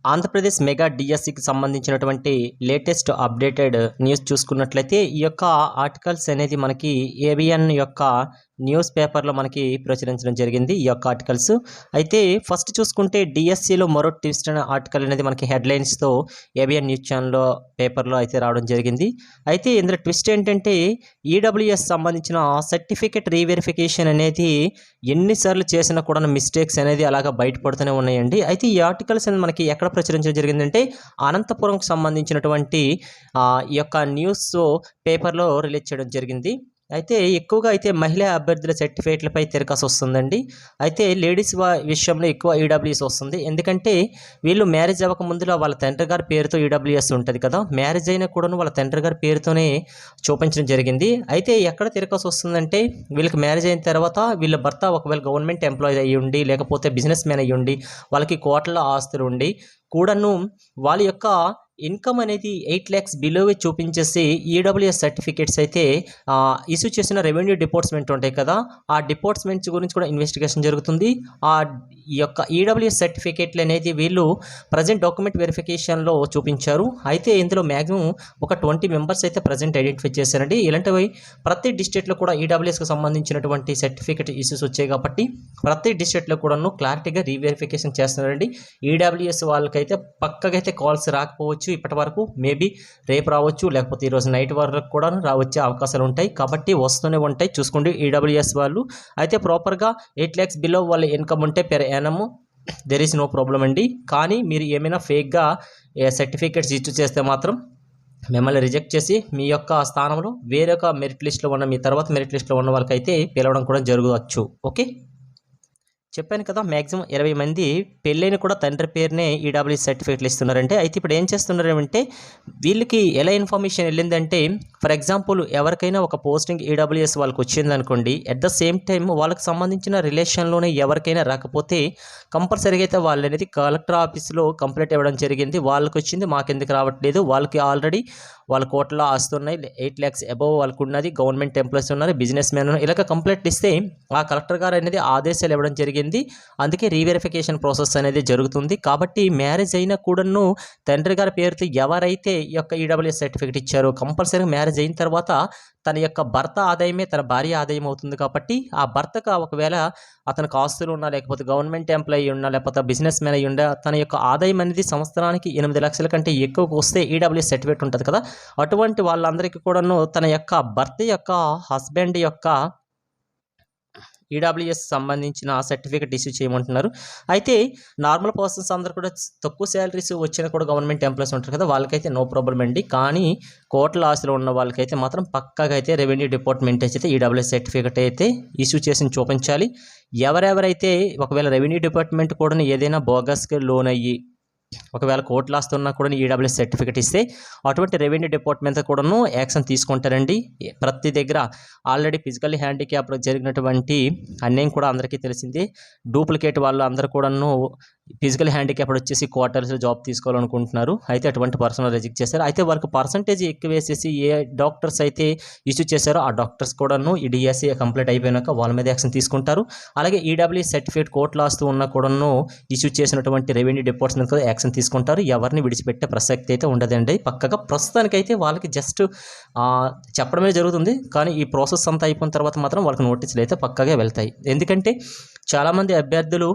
Andhra Pradesh mega డిఎస్సికి సంబంధించినటువంటి latest updated news చూసుకున్నట్లయితే ఈ యొక్క ఆర్టికల్స్ అనేది మనకి ఏబిఎన్ యొక్క న్యూస్ పేపర్లో మనకి ప్రచురించడం జరిగింది ఈ యొక్క ఆర్టికల్స్. అయితే ఫస్ట్ చూసుకుంటే డిఎస్సిలో మరో ట్విస్ట్ అనే ఆర్టికల్ అనేది మనకి హెడ్లైన్స్తో ఏబిఎన్ న్యూస్ ఛానల్లో పేపర్లో అయితే రావడం జరిగింది. అయితే ఇందులో ట్విస్ట్ ఏంటంటే ఈడబ్ల్యూఎస్ సంబంధించిన సర్టిఫికేట్ రీవెరిఫికేషన్ అనేది ఎన్నిసార్లు చేసినా కూడా మిస్టేక్స్ అనేది అలాగా బయటపడుతూనే ఉన్నాయండి. అయితే ఈ ఆర్టికల్స్ అనేది మనకి ఎక్కడ ప్రచురించడం జరిగిందంటే అనంతపురంకి సంబంధించినటువంటి ఈ యొక్క న్యూస్ పేపర్లో రిలీజ్ చేయడం జరిగింది. అయితే ఎక్కువగా అయితే మహిళా అభ్యర్థుల సర్టిఫికేట్లపై తిరకాసు వస్తుందండి. అయితే లేడీస్ విషయంలో ఎక్కువ ఈడబ్ల్యూఎస్ వస్తుంది. ఎందుకంటే వీళ్ళు మ్యారేజ్ అవ్వక ముందులో వాళ్ళ తండ్రి గారి పేరుతో ఈడబ్ల్యూఎస్ ఉంటుంది కదా, మ్యారేజ్ అయినా కూడాను వాళ్ళ తండ్రి గారి పేరుతోనే చూపించడం జరిగింది. అయితే ఎక్కడ తిరకాసు వస్తుందంటే వీళ్ళకి మ్యారేజ్ అయిన తర్వాత వీళ్ళ భర్త ఒకవేళ గవర్నమెంట్ ఎంప్లాయీ అయ్యి ఉండి, లేకపోతే బిజినెస్ మ్యాన్ అయ్యి ఉండి, వాళ్ళకి కోట్ల ఆస్తులు ఉండి కూడాను వాళ్ళ యొక్క ఇన్కమ్ అనేది 8 lakhs బిలోవే చూపించేసి ఈడబ్ల్యూఎస్ సర్టిఫికేట్స్ అయితే ఇష్యూ చేసిన రెవెన్యూ డిపార్ట్మెంట్ ఉంటాయి కదా, ఆ డిపార్ట్మెంట్స్ గురించి కూడా ఇన్వెస్టిగేషన్ జరుగుతుంది. ఈ యొక్క ఈడబ్ల్యూఎస్ సర్టిఫికేట్లు అనేది వీళ్ళు ప్రజెంట్ డాక్యుమెంట్ వెరిఫికేషన్లో చూపించారు. అయితే ఇందులో మ్యాక్సిమం ఒక 20 మెంబర్స్ అయితే ప్రజెంట్ ఐడెంటిఫై చేశారండి. ఇలాంటివి ప్రతి డిస్ట్రిక్ట్లో కూడా ఈడబ్ల్యూఎస్కి సంబంధించినటువంటి సర్టిఫికేట్ ఇష్యూస్ వచ్చాయి కాబట్టి ప్రతి డిస్ట్రిక్ట్లో కూడాను క్లారిటీగా రీవెరిఫికేషన్ చేస్తున్నారండి. ఈడబ్ల్యూఎస్ వాళ్ళకైతే పక్కకైతే కాల్స్ రాకపోవచ్చు ఇప్పటి వరకు, మేబీ రేపు రావచ్చు, లేకపోతే ఈరోజు నైట్ వరకు కూడా రావచ్చే అవకాశాలు ఉంటాయి. కాబట్టి వస్తూనే ఉంటాయి, చూసుకోండి ఈడబ్ల్యూఎస్ వాళ్ళు. అయితే ప్రాపర్గా 8 lakhs బిలో వాళ్ళ ఇన్కమ్ ఉంటే per annum there is no problem అండి. కానీ మీరు ఏమైనా ఫేక్గా సర్టిఫికేట్స్ ఇష్యూ చేస్తే మాత్రం మిమ్మల్ని రిజెక్ట్ చేసి మీ యొక్క స్థానంలో వేరొక మెరిట్ లిస్ట్లో ఉన్న, మీ తర్వాత మెరిట్ లిస్ట్లో ఉన్న వాళ్ళకైతే పిలవడం కూడా జరగవచ్చు. ఓకే, చెప్పాను కదా, మ్యాక్సిమం 20 మంది పెళ్ళైన కూడా తండ్రి పేరునే ఈడబ్ల్యూఎస్ సర్టిఫికేట్లు ఇస్తున్నారంటే. అయితే ఇప్పుడు ఏం చేస్తున్నారంటే వీళ్ళకి ఎలా ఇన్ఫర్మేషన్ వెళ్ళిందంటే, ఫర్ ఎగ్జాంపుల్ ఎవరికైనా ఒక పోస్టింగ్ ఈడబ్ల్యూఎస్ వాళ్ళకి వచ్చిందనుకోండి, అట్ ద సేమ్ టైం వాళ్ళకి సంబంధించిన రిలేషన్లోనే ఎవరికైనా రాకపోతే కంపల్సరీగా అయితే వాళ్ళు అనేది కలెక్టర్ ఆఫీస్లో కంప్లైంట్ ఇవ్వడం జరిగింది. వాళ్ళకి వచ్చింది మాకెందుకు రావట్లేదు, వాళ్ళకి ఆల్రెడీ వాళ్ళ కోట్ల ఆస్తున్నాయి, 8 lakhs అబవ్ వాళ్ళకు ఉన్నది, గవర్నమెంట్ ఎంప్లాయీస్ ఉన్నారు, బిజినెస్ మ్యాన్ ఉన్నారు, ఇలాగ కంప్లైంట్ ఇస్తే ఆ కలెక్టర్ గారు అనేది ఆదేశాలు ఇవ్వడం జరిగింది. అందుకే రీవెరిఫికేషన్ ప్రాసెస్ అనేది జరుగుతుంది. కాబట్టి మ్యారేజ్ అయినా కూడాను తండ్రి గారి పేరుతో ఎవరైతే ఈ యొక్క ఈడబ్ల్యూఎస్ సర్టిఫికేట్ ఇచ్చారో కంపల్సరీగా మ్యారేజ్ అయిన తర్వాత తన యొక్క భర్త ఆదాయమే తన భార్య ఆదాయం అవుతుంది. కాబట్టి ఆ భర్తకు ఒకవేళ అతనికి ఆస్తులు ఉన్నా, లేకపోతే గవర్నమెంట్ ఎంప్లాయీ ఉన్నా, లేకపోతే బిజినెస్ మ్యాన్ అయ్యి ఉండా, తన యొక్క ఆదాయం అనేది సంవత్సరానికి 8 లక్షల కంటే ఎక్కువకు వస్తే ఈడబ్ల్యూఎస్ సర్టిఫికేట్ ఉంటుంది కదా, అటువంటి వాళ్ళందరికీ కూడాను తన యొక్క భర్త యొక్క హస్బెండ్ యొక్క ఈడబ్ల్యూఎస్ సంబంధించిన సర్టిఫికేట్ ఇష్యూ చేయమంటున్నారు. అయితే నార్మల్ పర్సన్స్ అందరూ కూడా తక్కువ శాలరీస్ వచ్చినా కూడా గవర్నమెంట్ ఎంప్లాయీస్ ఉంటారు కదా, వాళ్ళకైతే నో ప్రాబ్లం అండి. కానీ కోట్ల ఆస్తులు ఉన్న వాళ్ళకైతే మాత్రం పక్కాగా అయితే రెవెన్యూ డిపార్ట్మెంట్ అయితే ఈడబ్ల్యూఎస్ సర్టిఫికేట్ అయితే ఇష్యూ చేసి చూపించాలి. ఎవరెవరైతే ఒకవేళ రెవెన్యూ డిపార్ట్మెంట్ కూడా ఏదైనా బోగస్కి లోన్ అయ్యి ఒకవేళ కోర్టులు వస్తున్నా కూడా ఈడబ్ల్యూఎస్ సర్టిఫికేట్ ఇస్తే అటువంటి రెవెన్యూ డిపార్ట్మెంట్ కూడాను యాక్షన్ తీసుకుంటారండి. ప్రతి దగ్గర ఆల్రెడీ ఫిజికల్లీ హ్యాండిక్యాప్ జరిగినటువంటి అన్యాయం కూడా అందరికీ తెలిసింది. డూప్లికేట్ వాళ్ళు అందరూ కూడాను ఫిజికల్ హ్యాండిక్యాప్డ్ వచ్చేసి క్వార్టర్స్ జాబ్ తీసుకోవాలనుకుంటున్నారు. అయితే అటువంటి పర్సన్ రిజెక్ట్ చేశారు. అయితే వారికి పర్సంటేజ్ ఎక్కువ వేసేసి ఏ డాక్టర్స్ అయితే ఇష్యూ చేశారో ఆ డాక్టర్స్ కూడాను ఈ డిఎస్సి కంప్లీట్ అయిపోయినాక వాళ్ళ మీద యాక్షన్ తీసుకుంటారు. అలాగే ఈడబ్ల్యూఎస్ సర్టిఫికేట్ కోర్టులో వస్తూ ఉన్న కూడాను ఇష్యూ చేసినటువంటి రెవెన్యూ డిపార్ట్మెంట్ కూడా యాక్షన్ తీసుకుంటారు. ఎవరిని విడిచిపెట్టే ప్రసక్తి అయితే ఉండదండి. పక్కగా ప్రస్తుతానికైతే వాళ్ళకి జస్ట్ చెప్పడమే జరుగుతుంది. కానీ ఈ ప్రాసెస్ అంతా అయిపోయిన తర్వాత మాత్రం వాళ్ళకి నోటీసులు అయితే పక్కగా వెళ్తాయి. ఎందుకంటే చాలామంది అభ్యర్థులు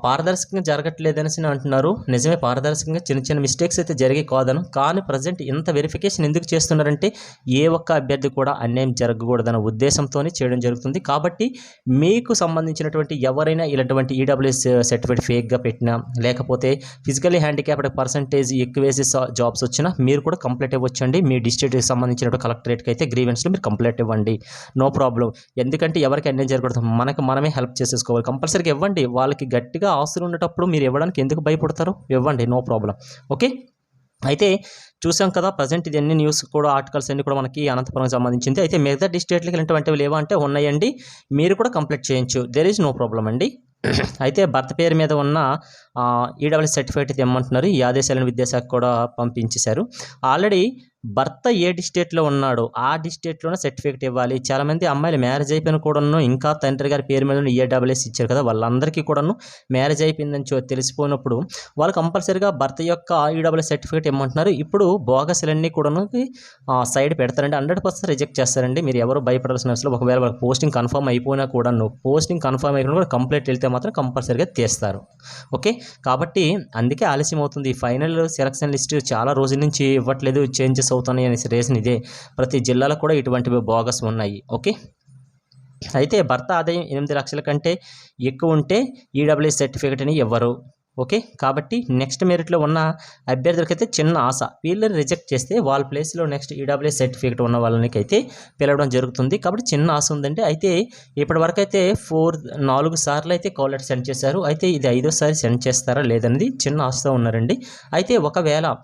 పారదర్శకంగా జరగట్లేదనేసి అంటున్నారు. నిజమే, పారదర్శకంగా చిన్న చిన్న మిస్టేక్స్ అయితే జరిగే కాదను. కానీ ప్రజెంట్ ఇంత వెరిఫికేషన్ ఎందుకు చేస్తున్నారంటే ఏ ఒక్క అభ్యర్థి కూడా అన్యాయం జరగకూడదన్న ఉద్దేశంతోనే చేయడం జరుగుతుంది. కాబట్టి మీకు సంబంధించినటువంటి ఎవరైనా ఇలాంటి ఈడబ్ల్యూఎస్ సర్టిఫికేట్ ఫేక్గా పెట్టినా, లేకపోతే ఫిజికల్లీ హ్యాండిక్యాప్డ్ పర్సంటేజ్ ఎక్కువ వేసి జాబ్స్ వచ్చినా మీరు కూడా కంప్లైంట్ ఇవ్వచ్చండి. మీ డిస్ట్రిక్ట్కి సంబంధించినటువంటి కలెక్టరేట్కి అయితే గ్రీవెన్స్లో మీరు కంప్లైంట్ ఇవ్వండి, నో ప్రాబ్లం. ఎందుకంటే ఎవరికి అన్యాయం జరగకూడదు, మనమే హెల్ప్ చేసేసుకోవాలి. కంపల్సరీగా ఇవ్వండి. వాళ్ళకి గట్టిగా ఆస్తులు ఉండేటప్పుడు మీరు ఇవ్వడానికి ఎందుకు భయపడతారు? ఇవ్వండి, నో ప్రాబ్లం. ఓకే, అయితే చూసాం కదా ప్రజెంట్ ఇది అన్ని న్యూస్ కూడా ఆర్టికల్స్ అన్ని కూడా మనకి అనంతపురం సంబంధించింది. అయితే మిగతా డిస్ట్రిక్ట్లకి ఇలాంటివి లేవా అంటే ఉన్నాయండి, మీరు కూడా కంప్లీట్ చేయొచ్చు, దెర్ ఈజ్ నో ప్రాబ్లం అండి. అయితే భర్త పేరు మీద ఉన్న ఈడబ్ల్యూఎస్ సర్టిఫికేట్ ఇమ్మంటున్నారు. ఈ ఆదేశాలను విద్యాశాఖ కూడా పంపించేశారు. ఆల్రెడీ భర్త ఏ డిస్ట్రిక్ట్లో ఉన్నాడో ఆ డిస్ట్రిక్ట్లోనే సర్టిఫికేట్ ఇవ్వాలి. చాలామంది అమ్మాయిలు మ్యారేజ్ అయిపోయిన కూడాను ఇంకా తండ్రి గారి పేరు మీద ఈడబ్ల్యూఎస్ ఇచ్చారు కదా, వాళ్ళందరికీ కూడాను మ్యారేజ్ అయిపోయిందని తెలిసిపోయినప్పుడు వాళ్ళు కంపల్సరీగా భర్త యొక్క ఈడబ్ల్యూఎస్ సర్టిఫికేట్ ఇవ్వమంటున్నారు. ఇప్పుడు బోగస్లన్నీ కూడాను సైడ్ పెడతారండి, 100% రిజెక్ట్ చేస్తారండి. మీరు ఎవరు భయపడాల్సిన అవసరం. ఒకవేళ వాళ్ళకి పోస్టింగ్ కన్ఫర్మ్ అయిపోయినా కూడాను, పోస్టింగ్ కన్ఫర్మ్ అయిపోయినా కూడా కంప్లైంట్ వెళ్తే మాత్రం కంపల్సరీగా తీస్తారు. ఓకే, కాబట్టి అందుకే ఆలస్యం అవుతుంది. ఫైనల్ సెలక్షన్ లిస్ట్ చాలా రోజుల నుంచి ఇవ్వట్లేదు, చేంజెస్ అవుతున్నాయి అనే రీజన్ ఇదే. ప్రతి జిల్లాలో కూడా ఇటువంటివి బోగస్ ఉన్నాయి. ఓకే, అయితే భర్త ఆదాయం 8 లక్షల కంటే ఎక్కువ ఉంటే ఈడబ్ల్యూఎస్ సర్టిఫికేట్ అని ఇవ్వరు. ఓకే, కాబట్టి నెక్స్ట్ మెరిట్లో ఉన్న అభ్యర్థులకైతే చిన్న ఆశ, వీళ్ళని రిజెక్ట్ చేస్తే వాళ్ళ ప్లేస్లో నెక్స్ట్ ఈడబ్ల్యూఎస్ సర్టిఫికేట్ ఉన్న వాళ్ళకైతే పిలవడం జరుగుతుంది. కాబట్టి చిన్న ఆశ ఉందండి. అయితే ఇప్పటివరకు అయితే 4 సార్లు అయితే కాల్ లెటర్ సెండ్ చేశారు. అయితే ఇది 5వ సారి సెండ్ చేస్తారా లేదనేది చిన్న ఆశతో ఉన్నారండి. అయితే ఒకవేళ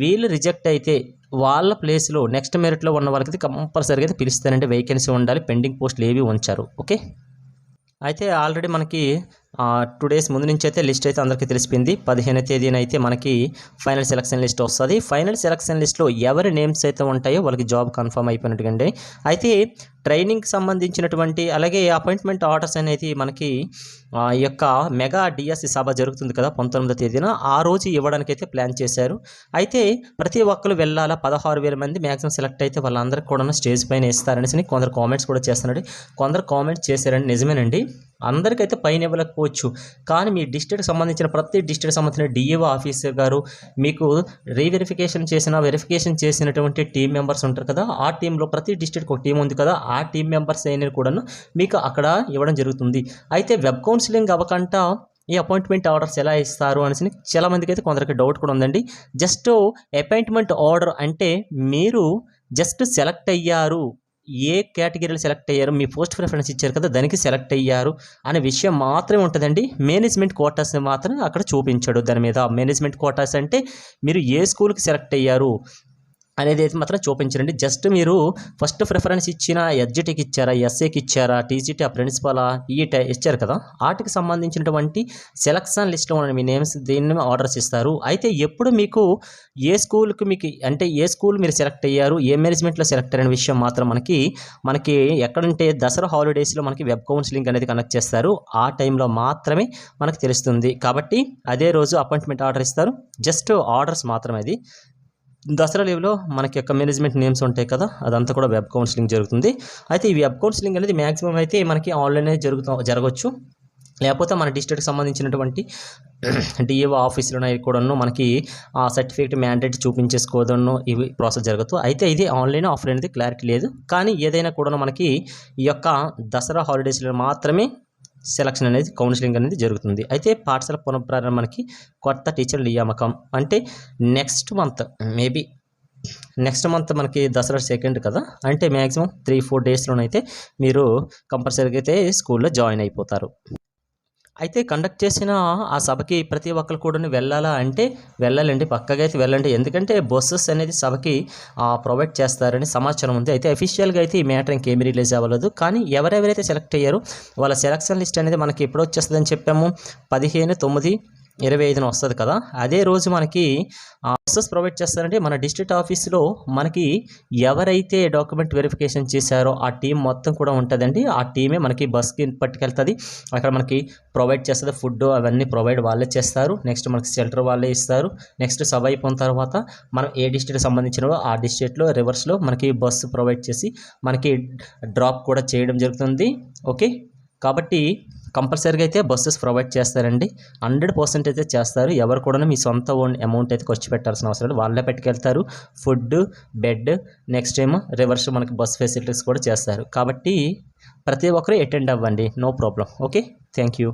వీళ్ళు రిజెక్ట్ అయితే వాళ్ళ ప్లేస్లో నెక్స్ట్ మెరిట్లో ఉన్న వాళ్ళకైతే కంపల్సరీగా అయితే పిలుస్తారండి. వేకెన్సీ ఉండాలి, పెండింగ్ పోస్టులు ఏవి ఉంచారు. ఓకే, అయితే ఆల్రెడీ మనకి 2 డేస్ ముందు నుంచి అయితే లిస్ట్ అయితే అందరికీ తెలిసిపోయింది. 15వ తేదీన అయితే మనకి ఫైనల్ సెలక్షన్ లిస్ట్ వస్తుంది. ఫైనల్ సెలక్షన్ లిస్ట్లో ఎవరి నేమ్స్ అయితే ఉంటాయో వాళ్ళకి జాబ్ కన్ఫర్మ్ అయిపోయినట్టుగా. అయితే ట్రైనింగ్కి సంబంధించినటువంటి అలాగే అపాయింట్మెంట్ ఆర్డర్స్ అనేది మనకి ఈ యొక్క మెగా డిఎస్సి సభ జరుగుతుంది కదా 19వ తేదీన, ఆ రోజు ఇవ్వడానికి అయితే ప్లాన్ చేశారు. అయితే ప్రతి ఒక్కరు వెళ్ళాలా, 16,000 మంది మ్యాక్సిమం సెలెక్ట్ అయితే వాళ్ళందరికీ కూడా స్టేజ్ పైన ఇస్తారనేసి కొందరు కామెంట్స్ కూడా చేస్తున్నాడు. కొందరు కామెంట్స్ చేశారండి, నిజమేనండి. అందరికైతే పైన ఇవ్వలేకపోవచ్చు, కానీ మీ డిస్ట్రిక్ట్కి సంబంధించిన ప్రతి డిస్ట్రిక్ట్ సంబంధించిన డిఏఓ ఆఫీసర్ గారు మీకు వెరిఫికేషన్ చేసినటువంటి టీం మెంబర్స్ ఉంటారు కదా, ఆ టీంలో ప్రతి డిస్ట్రిక్ట్కి ఒక టీం ఉంది కదా, ఆ టీం మెంబర్స్ అయినా కూడాను మీకు అక్కడ ఇవ్వడం జరుగుతుంది. అయితే వెబ్ కౌన్సిలింగ్ అవ్వకుండా ఈ అపాయింట్మెంట్ ఆర్డర్స్ ఎలా ఇస్తారు అనేసి చాలామందికి అయితే కొందరికి డౌట్ కూడా ఉందండి. జస్ట్ అపాయింట్మెంట్ ఆర్డర్ అంటే మీరు జస్ట్ సెలెక్ట్ అయ్యారు, ఏ కేటగిరీలో సెలెక్ట్ అయ్యారు, మీ పోస్ట్ ప్రిఫరెన్స్ ఇచ్చారు కదా దానికి సెలెక్ట్ అయ్యారు అనే విషయం మాత్రమే ఉంటుందండి. మేనేజ్మెంట్ కోటాస్ మాత్రం అక్కడ చూపించాడు. దాని మీద మేనేజ్మెంట్ కోటాస్ అంటే మీరు ఏ స్కూల్కి సెలెక్ట్ అయ్యారు అనేది అయితే మాత్రం చూపించండి. జస్ట్ మీరు ఫస్ట్ ప్రిఫరెన్స్ ఇచ్చిన ఎడ్జిటీకి ఇచ్చారా, ఎస్ఏకి ఇచ్చారా, టీజీటీ ప్రిన్సిపలా ఇచ్చారు కదా, వాటికి సంబంధించినటువంటి సెలక్షన్ లిస్ట్లో ఉన్న మీ నేమ్స్ దీన్ని ఆర్డర్స్ ఇస్తారు. అయితే ఎప్పుడు మీకు ఏ స్కూల్కి మీకు అంటే ఏ స్కూల్ మీరు సెలెక్ట్ అయ్యారు, ఏ మేనేజ్మెంట్లో సెలెక్ట్ అయ్యారనే విషయం మాత్రం మనకి ఎక్కడంటే దసరా హాలిడేస్లో మనకి వెబ్ కౌన్సిలింగ్ అనేది కనెక్ట్ చేస్తారు. ఆ టైంలో మాత్రమే మనకు తెలుస్తుంది. కాబట్టి అదే రోజు అపాయింట్మెంట్ ఆర్డర్ ఇస్తారు. జస్ట్ ఆర్డర్స్ మాత్రమే. అది దసరా లీవ్లో మనకి యొక్క మేనేజ్మెంట్ నేమ్స్ ఉంటాయి కదా, అదంతా కూడా వెబ్ కౌన్సిలింగ్ జరుగుతుంది. అయితే ఈ వెబ్ కౌన్సిలింగ్ అనేది మ్యాక్సిమం అయితే మనకి ఆన్లైన్ జరగవచ్చు, లేకపోతే మన డిస్ట్రిక్ట్కి సంబంధించినటువంటి డిఏఓ ఆఫీసులో కూడాను మనకి ఆ సర్టిఫికేట్ మ్యాండేట్ చూపించేసుకోవడం ఇవి ప్రాసెస్ జరుగుతుంది. అయితే ఇది ఆన్లైన్ ఆఫ్లైన్ అనేది క్లారిటీ లేదు, కానీ ఏదైనా కూడా మనకి ఈ యొక్క దసరా హాలిడేస్లో మాత్రమే సెలక్షన్ అనేది కౌన్సిలింగ్ అనేది జరుగుతుంది. అయితే పాఠశాల పునఃప్రారంభం మనకి కొత్త టీచర్ నియామకం అంటే నెక్స్ట్ మంత్ మనకి దసరా 2 కదా, అంటే మ్యాక్సిమం 3-4 డేస్లోనైతే మీరు కంపల్సరీగా అయితే స్కూల్లో జాయిన్ అయిపోతారు. అయితే కండక్ట్ చేసిన ఆ సభకి ప్రతి ఒక్కరు కూడా వెళ్ళాలా అంటే వెళ్ళాలండి, పక్కగా అయితే వెళ్ళండి. ఎందుకంటే బస్సెస్ అనేది సభకి ప్రొవైడ్ చేస్తారని సమాచారం ఉంది. అయితే అఫీషియల్గా అయితే ఈ మ్యాటర్ ఇంకేమీ రిలీజ్ అవ్వలేదు, కానీ ఎవరెవరైతే సెలెక్ట్ అయ్యారో వాళ్ళ సెలక్షన్ లిస్ట్ అనేది మనకి ఎప్పుడు వచ్చేస్తుందని చెప్పాము, 15/9/25 వస్తుంది కదా, అదే రోజు మనకి బస్సెస్ ప్రొవైడ్ చేస్తారంటే మన డిస్ట్రిక్ట్ ఆఫీస్లో మనకి ఎవరైతే డాక్యుమెంట్ వెరిఫికేషన్ చేశారో ఆ టీం మొత్తం కూడా ఉంటుందండి. ఆ టీమే మనకి బస్కి పట్టుకెళ్తుంది, అక్కడ మనకి ప్రొవైడ్ చేస్తుంది. ఫుడ్ అవన్నీ ప్రొవైడ్ వాళ్ళే చేస్తారు. నెక్స్ట్ మనకి షెల్టర్ వాళ్ళే ఇస్తారు. నెక్స్ట్ సభ అయిపోయిన తర్వాత మనం ఏ డిస్ట్రిక్ట్ సంబంధించినవో ఆ డిస్ట్రిక్ట్లో రివర్స్లో మనకి బస్సు ప్రొవైడ్ చేసి మనకి డ్రాప్ కూడా చేయడం జరుగుతుంది. ఓకే, కాబట్టి కంపల్సరీగా అయితే బస్సెస్ ప్రొవైడ్ చేస్తారండి, 100% అయితే చేస్తారు. ఎవరు కూడా మీ సొంత ఓన్ అమౌంట్ అయితే ఖర్చు పెట్టాల్సిన అవసరం లేదు, వాళ్ళే పెట్టుకెళ్తారు. ఫుడ్, బెడ్, నెక్స్ట్ ఏమో రివర్స్ మనకి బస్ ఫెసిలిటీస్ కూడా చేస్తారు. కాబట్టి ప్రతి ఒక్కరు అటెండ్ అవ్వండి, no problem. Okay, thank you.